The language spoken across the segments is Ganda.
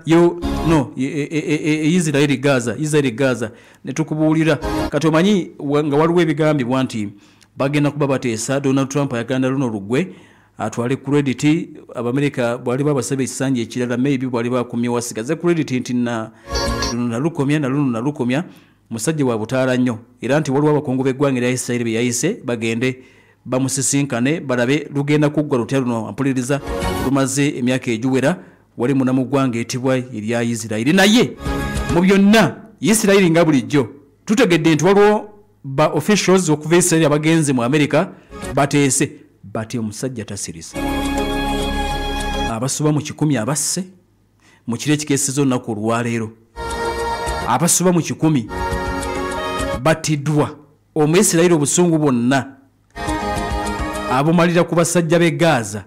yo no Israel Gaza netukubulira kati omanyi nga waliwo ebigambibwa nti bagenda kuba bateesa Donald Trump ayaganda luno lugwe atwale credit Abamerika bwali babasaba ekisanja ekirala maybe bwali bakumye wasigaze credit nti na lukomya musajja wa butaala nnyo era nti waliwo abakungu b'eggwanga erya Israel be yayise bagende bamusisinkane balabe lugenda kuggwa lutya luno ampuliriza lumaze emyaka egiwera wali munamu gwanga etibwa erya Israel naye mu byonna Israel nga bulijjo tutegedde nti waliwo ba officials okuva Israel abagenze mu America bateese bati omusajja tasirisa abasuba mu 10 abasse mu kire kikesezo olunaku olwaleero abasuba mu 10 batidwa Omuyisirayiri obusungu bonna abomalira ku basajja b'e Gaza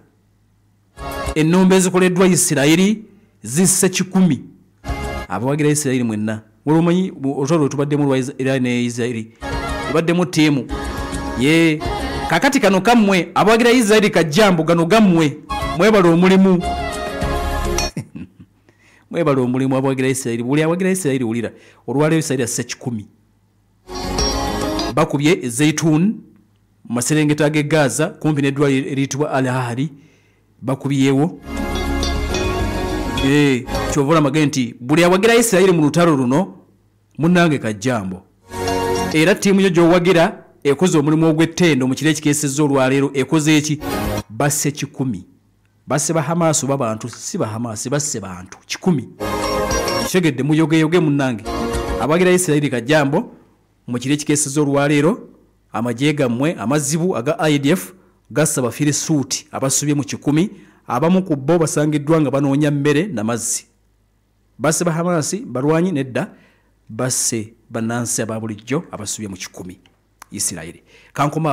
ennombe ezikoleddwa Isirayiri zisse 10 abawagira Isirayiri mwenna wolomanyi otolo tubaddemu lwa era ne Isirayiri tubaddemu tiimu ye kakati kano kamwe abawagira Isirayiri kajambo gano gammwe mwebala omulimu mwebala omulimu abawagira Isirayiri buli abawagira Isirayiri ulira olwaleero Isirayiri asse 10 bakubye Zaytun maserengeta ge Gaza kumpi nedwa eritwa Al-Ahli bakubiyewo chovola magenti buli awagira Isirayiri mu lutalo luno munange kajambo era tiimu yo gyowagira ekoze omulimu ogw'ettendo mu kire kikesezo olwaleero ekoze eki basse 10 basse ba Hamas babantu si ba Hamas basse bantu 10 kigedde muyogeyoge munange abagira Isirayiri kajambo mu kire kikesezo olwaleero amajega mmwe amazibu aga IDF gasaba fire suit abasubye mu 10 abamu ku bo basangiddwa nga banoonya mmere na mazzi basse ba Hamas balwanyi nedda basse banansi ababulijjo abasubye mu 10 Isirayiri kankoma